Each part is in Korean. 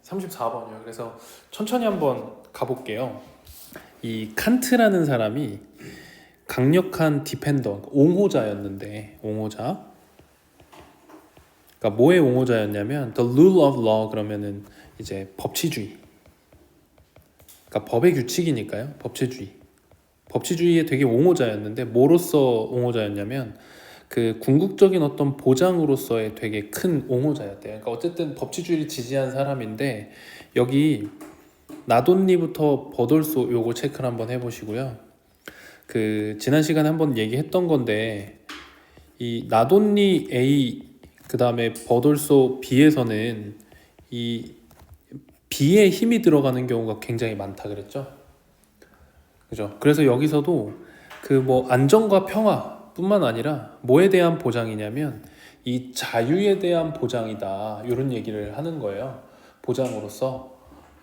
34번이요. 그래서 천천히 한번 가볼게요. 이 칸트라는 사람이 강력한 디펜더, 옹호자였는데, 옹호자. 그러니까 뭐의 옹호자였냐면 the rule of law 그러면은 이제 법치주의. 그러니까 법의 규칙이니까요. 법치주의. 법치주의의 되게 옹호자였는데 뭐로서 옹호자였냐면 그 궁극적인 어떤 보장으로서의 되게 큰 옹호자였대요. 그러니까 어쨌든 법치주의를 지지한 사람인데 여기 나돈니부터 버돌소 요거 체크를 한번 해보시고요. 그 지난 시간에 한번 얘기했던 건데 이 나돈니 A 그 다음에 버돌소 B에서는 이 B에 힘이 들어가는 경우가 굉장히 많다 그랬죠. 그죠? 그래서 여기서도 그 뭐 안정과 평화뿐만 아니라 뭐에 대한 보장이냐면 이 자유에 대한 보장이다 이런 얘기를 하는 거예요. 보장으로서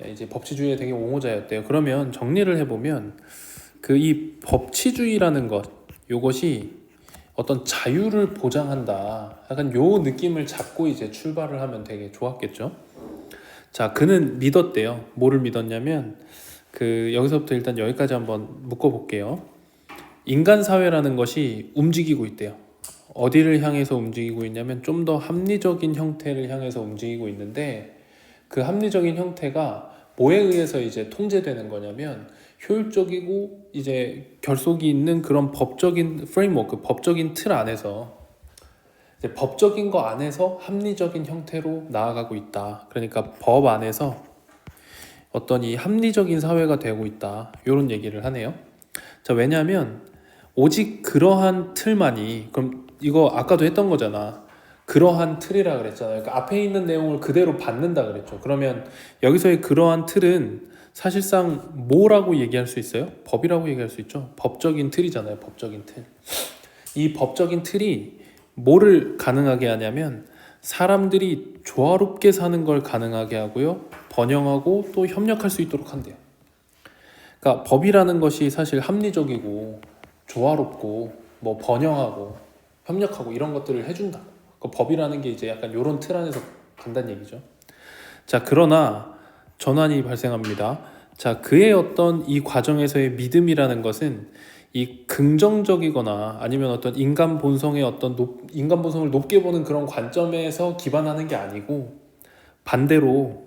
이제 법치주의에 되게 옹호자였대요. 그러면 정리를 해보면 그 이 법치주의라는 것 요것이 어떤 자유를 보장한다. 약간 요 느낌을 잡고 이제 출발을 하면 되게 좋았겠죠. 자, 그는 믿었대요. 뭐를 믿었냐면 그 여기서부터 일단 여기까지 한번 묶어볼게요. 인간 사회라는 것이 움직이고 있대요. 어디를 향해서 움직이고 있냐면 좀 더 합리적인 형태를 향해서 움직이고 있는데 그 합리적인 형태가 뭐에 의해서 이제 통제되는 거냐면 효율적이고 이제 결속이 있는 그런 법적인 프레임워크, 법적인 틀 안에서 이제 법적인 거 안에서 합리적인 형태로 나아가고 있다. 그러니까 법 안에서 어떤 이 합리적인 사회가 되고 있다. 이런 얘기를 하네요. 자, 왜냐하면 오직 그러한 틀만이 그럼 이거 아까도 했던 거잖아. 그러한 틀이라 그랬잖아요. 그러니까 앞에 있는 내용을 그대로 받는다 그랬죠. 그러면 여기서의 그러한 틀은 사실상 뭐라고 얘기할 수 있어요? 법이라고 얘기할 수 있죠. 법적인 틀이잖아요. 법적인 틀. 이 법적인 틀이 뭐를 가능하게 하냐면 사람들이 조화롭게 사는 걸 가능하게 하고요. 번영하고 또 협력할 수 있도록 한대요. 그러니까 법이라는 것이 사실 합리적이고 조화롭고 뭐 번영하고 협력하고 이런 것들을 해준다. 그 법이라는 게 이제 약간 요런 틀 안에서 간다는 얘기죠. 자, 그러나 전환이 발생합니다. 자, 그의 어떤 이 과정에서의 믿음이라는 것은 이 긍정적이거나 아니면 어떤 인간 본성의 어떤 인간 본성을 높게 보는 그런 관점에서 기반하는 게 아니고 반대로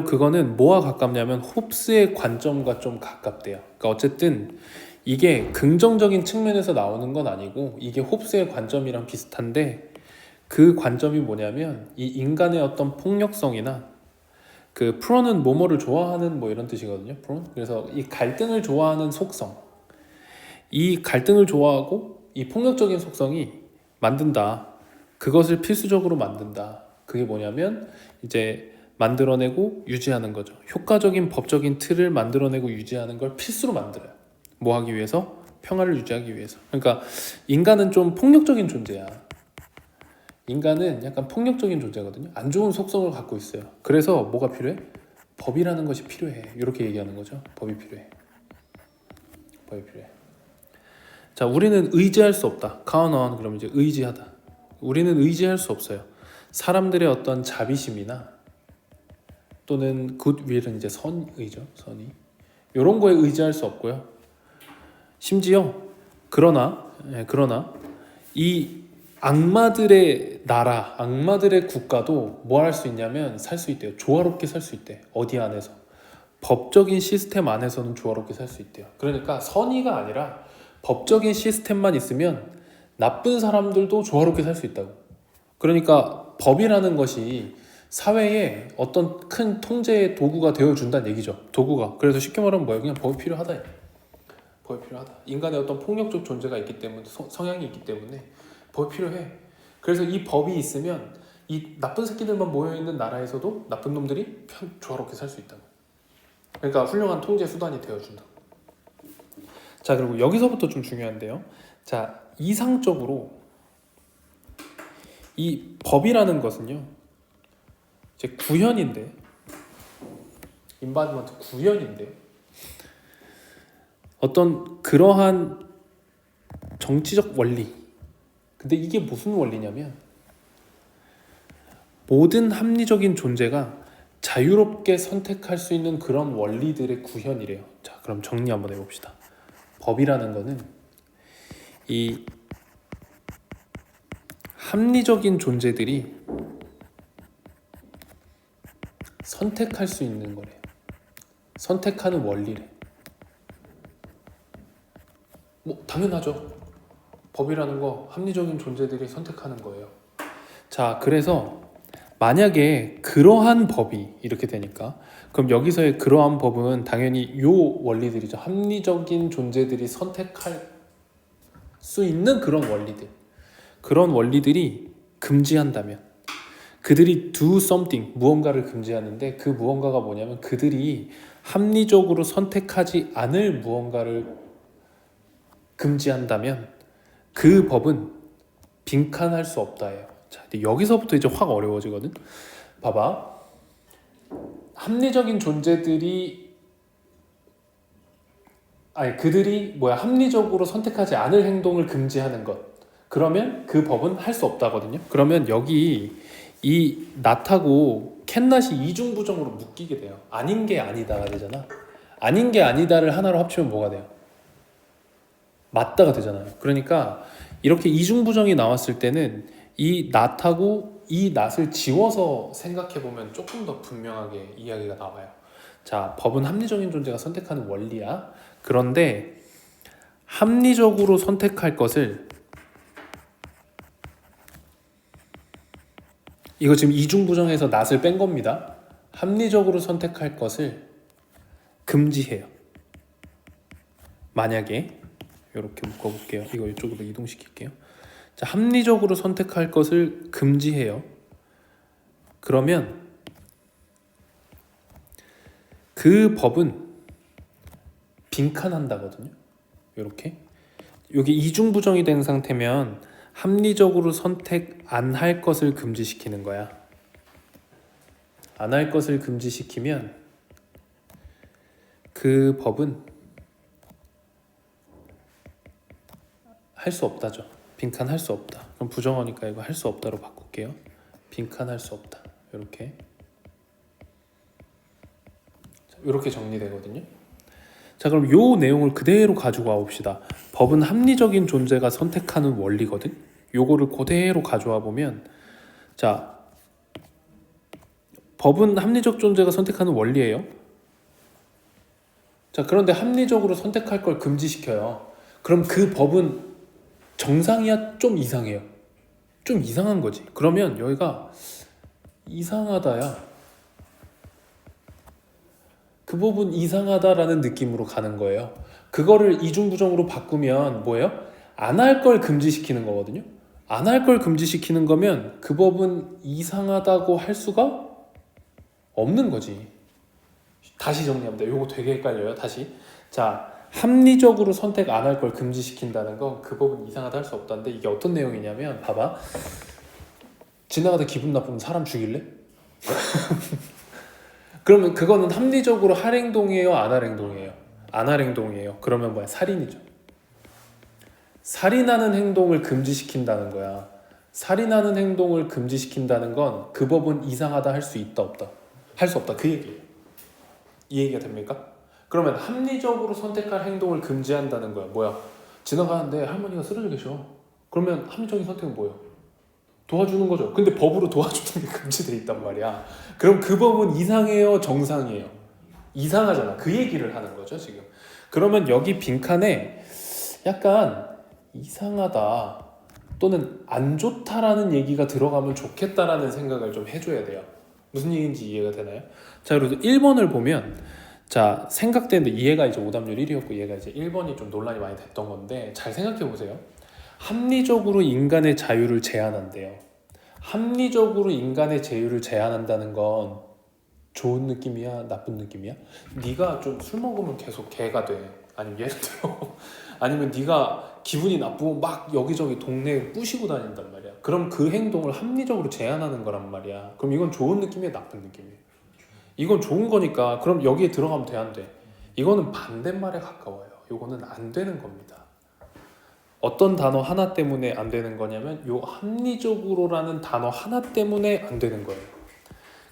그거는 뭐와 가깝냐면 홉스의 관점과 좀 가깝대요. 그러니까 어쨌든 이게 긍정적인 측면에서 나오는 건 아니고 이게 홉스의 관점이랑 비슷한데 그 관점이 뭐냐면 이 인간의 어떤 폭력성이나 그 프로는 뭐뭐를 좋아하는 뭐 이런 뜻이거든요. 프로. 그래서 이 갈등을 좋아하는 속성, 이 갈등을 좋아하고 이 폭력적인 속성이 만든다. 그것을 필수적으로 만든다. 그게 뭐냐면 이제 만들어내고 유지하는 거죠. 효과적인 법적인 틀을 만들어내고 유지하는 걸 필수로 만들어요. 뭐 하기 위해서? 평화를 유지하기 위해서. 그러니까 인간은 좀 폭력적인 존재야. 인간은 약간 폭력적인 존재거든요. 안 좋은 속성을 갖고 있어요. 그래서 뭐가 필요해? 법이라는 것이 필요해. 이렇게 얘기하는 거죠. 법이 필요해. 법이 필요해. 자, 우리는 의지할 수 없다. count on 그러면 이제 의지하다. 우리는 의지할 수 없어요. 사람들의 어떤 자비심이나 또는 굿윌은 이제 선의죠. 선의. 이런 거에 의지할 수 없고요. 심지어 그러나 이 악마들의 나라, 악마들의 국가도 뭐 할 수 있냐면 살 수 있대요. 조화롭게 살 수 있대. 어디 안에서? 법적인 시스템 안에서는 조화롭게 살 수 있대요. 그러니까 선의가 아니라 법적인 시스템만 있으면 나쁜 사람들도 조화롭게 살 수 있다고. 그러니까 법이라는 것이 사회에 어떤 큰 통제의 도구가 되어준다는 얘기죠. 도구가. 그래서 쉽게 말하면 뭐예요? 그냥 법이 필요하다. 법이 필요하다. 인간의 어떤 폭력적 존재가 있기 때문에 성향이 있기 때문에 법이 필요해. 그래서 이 법이 있으면 이 나쁜 새끼들만 모여있는 나라에서도 나쁜 놈들이 조화롭게 살 수 있다고. 그러니까 훌륭한 통제 수단이 되어준다. 자, 그리고 여기서부터 좀 중요한데요. 자, 이상적으로 이 법이라는 것은요, 이제 구현인데, 인바디먼트 구현인데, 어떤 그러한 정치적 원리. 근데 이게 무슨 원리냐면, 모든 합리적인 존재가 자유롭게 선택할 수 있는 그런 원리들의 구현이래요. 자, 그럼 정리 한번 해봅시다. 법이라는 거는 이 합리적인 존재들이 선택할 수 있는 거래요. 선택하는 원리래. 뭐 당연하죠. 법이라는 거 합리적인 존재들이 선택하는 거예요. 자, 그래서 만약에 그러한 법이 이렇게 되니까 그럼 여기서의 그러한 법은 당연히 요 원리들이죠. 합리적인 존재들이 선택할 수 있는 그런 원리들. 그런 원리들이 금지한다면 그들이 do something, 무언가를 금지하는데 그 무언가가 뭐냐면 그들이 합리적으로 선택하지 않을 무언가를 금지한다면 그 법은 빈칸할 수 없다예요. 자, 근데 여기서부터 이제 확 어려워지거든. 봐봐. 합리적인 존재들이 그들이 합리적으로 선택하지 않을 행동을 금지하는 것. 그러면 그 법은 할 수 없다거든요. 그러면 여기 이 낫하고 캔낫이 이중부정으로 묶이게 돼요. 아닌 게 아니다가 되잖아. 아닌 게 아니다를 하나로 합치면 뭐가 돼요? 맞다가 되잖아요. 그러니까 이렇게 이중부정이 나왔을 때는 이 낫하고 이 낫을 지워서 생각해보면 조금 더 분명하게 이야기가 나와요. 자, 법은 합리적인 존재가 선택하는 원리야. 그런데 합리적으로 선택할 것을, 이거 지금 이중부정에서 낫을 뺀 겁니다. 합리적으로 선택할 것을 금지해요. 만약에 이렇게 묶어볼게요. 이거 이쪽으로 이동시킬게요. 자, 합리적으로 선택할 것을 금지해요. 그러면 그 법은 빈칸한다거든요. 이렇게 여기 이중부정이 된 상태면 합리적으로 선택 안 할 것을 금지시키는 거야. 안 할 것을 금지시키면 그 법은 할 수 없다죠. 빈칸 할 수 없다. 그럼 부정어니까 이거 할 수 없다로 바꿀게요. 빈칸 할 수 없다. 이렇게 정리되거든요. 자, 그럼 요 내용을 그대로 가지고 와 봅시다. 법은 합리적인 존재가 선택하는 원리거든. 요거를 그대로 가져와 보면, 자, 법은 합리적 존재가 선택하는 원리예요. 자, 그런데 합리적으로 선택할 걸 금지시켜요. 그럼 그 법은 정상이야? 좀 이상해요? 좀 이상한 거지. 그러면 여기가 이상하다야. 그 법은 이상하다라는 느낌으로 가는 거예요. 그거를 이중부정으로 바꾸면 뭐예요? 안 할 걸 금지시키는 거거든요. 안 할 걸 금지시키는 거면 그 법은 이상하다고 할 수가 없는 거지. 다시 정리합니다. 이거 되게 헷갈려요. 다시. 자, 합리적으로 선택 안 할 걸 금지시킨다는 건 그 법은 이상하다 할 수 없다는데, 이게 어떤 내용이냐면 봐봐. 지나가다 기분 나쁘면 사람 죽일래? 그러면 그거는 합리적으로 할 행동이에요? 안 할 행동이에요? 안 할 행동이에요. 그러면 뭐야? 살인이죠. 살인하는 행동을 금지시킨다는 거야. 살인하는 행동을 금지시킨다는 건 그 법은 이상하다 할 수 있다 없다? 할 수 없다, 그 얘기예요. 이 얘기가 됩니까? 그러면 합리적으로 선택할 행동을 금지한다는 거야. 뭐야? 지나가는데 할머니가 쓰러져 계셔. 그러면 합리적인 선택은 뭐예요? 도와주는 거죠. 근데 법으로 도와주는 게 금지돼 있단 말이야. 그럼 그 법은 이상해요? 정상이에요? 이상하잖아. 그 얘기를 하는 거죠, 지금. 그러면 여기 빈칸에 약간 이상하다 또는 안 좋다라는 얘기가 들어가면 좋겠다라는 생각을 좀 해줘야 돼요. 무슨 얘기인지 이해가 되나요? 자, 그래서 1번을 보면, 자, 생각되는데 얘가 이제 오답률 1위였고 얘가 이제 1번이 좀 논란이 많이 됐던 건데, 잘 생각해 보세요. 합리적으로 인간의 자유를 제한한대요. 합리적으로 인간의 자유를 제한한다는 건 좋은 느낌이야? 나쁜 느낌이야? 네가 좀 술 먹으면 계속 개가 돼. 아니면 예를 들어 아니면 네가 기분이 나쁘면 막 여기저기 동네에 뿌시고 다닌단 말이야. 그럼 그 행동을 합리적으로 제한하는 거란 말이야. 그럼 이건 좋은 느낌이야? 나쁜 느낌이야? 이건 좋은 거니까 그럼 여기에 들어가면 돼, 안 돼? 이거는 반대말에 가까워요. 이거는 안 되는 겁니다. 어떤 단어 하나 때문에 안 되는 거냐면 요 합리적으로라는 단어 하나 때문에 안 되는 거예요.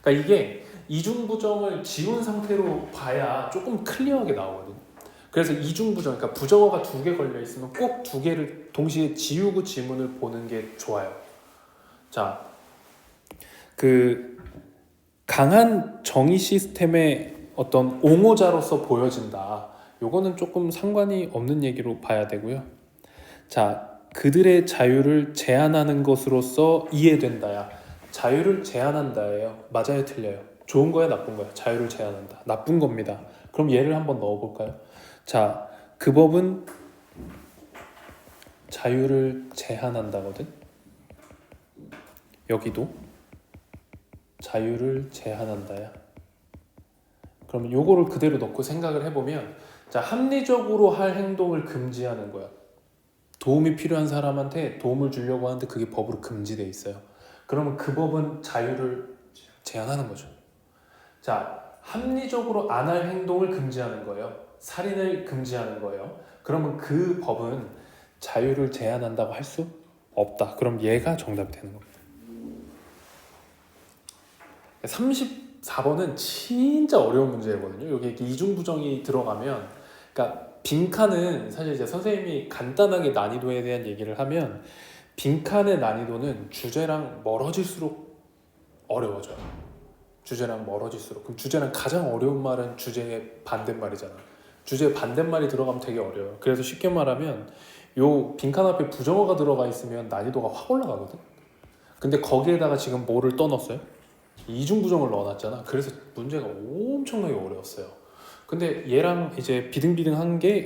그러니까 이게 이중부정을 지운 상태로 봐야 조금 클리어하게 나오거든요. 그래서 이중부정, 그러니까 부정어가 2개 걸려 있으면 꼭 2개를 동시에 지우고 지문을 보는 게 좋아요. 자, 그 강한 정의 시스템의 어떤 옹호자로서 보여진다. 요거는 조금 상관이 없는 얘기로 봐야 되고요. 자, 그들의 자유를 제한하는 것으로서 이해된다야. 자유를 제한한다예요. 맞아요, 틀려요? 좋은 거야, 나쁜 거야? 자유를 제한한다. 나쁜 겁니다. 그럼 예를 한번 넣어볼까요? 자, 그 법은 자유를 제한한다거든. 여기도 자유를 제한한다야. 그러면 요거를 그대로 넣고 생각을 해보면, 자, 합리적으로 할 행동을 금지하는 거야. 도움이 필요한 사람한테 도움을 주려고 하는데 그게 법으로 금지돼 있어요. 그러면 그 법은 자유를 제한하는 거죠. 자, 합리적으로 안 할 행동을 금지하는 거예요. 살인을 금지하는 거예요. 그러면 그 법은 자유를 제한한다고 할 수 없다. 그럼 얘가 정답이 되는 겁니다. 34번은 진짜 어려운 문제거든요. 여기 이렇게 이중부정이 들어가면, 그러니까 빈칸은 사실 이제 선생님이 간단하게 난이도에 대한 얘기를 하면, 빈칸의 난이도는 주제랑 멀어질수록 어려워져요. 주제랑 멀어질수록. 그럼 주제랑 가장 어려운 말은 주제의 반대말이잖아. 주제의 반대말이 들어가면 되게 어려워요. 그래서 쉽게 말하면 요 빈칸 앞에 부정어가 들어가 있으면 난이도가 확 올라가거든. 근데 거기에다가 지금 뭐를 떠넣었어요? 이중부정을 넣어놨잖아. 그래서 문제가 엄청나게 어려웠어요. 근데 얘랑 이제 비등비등한 게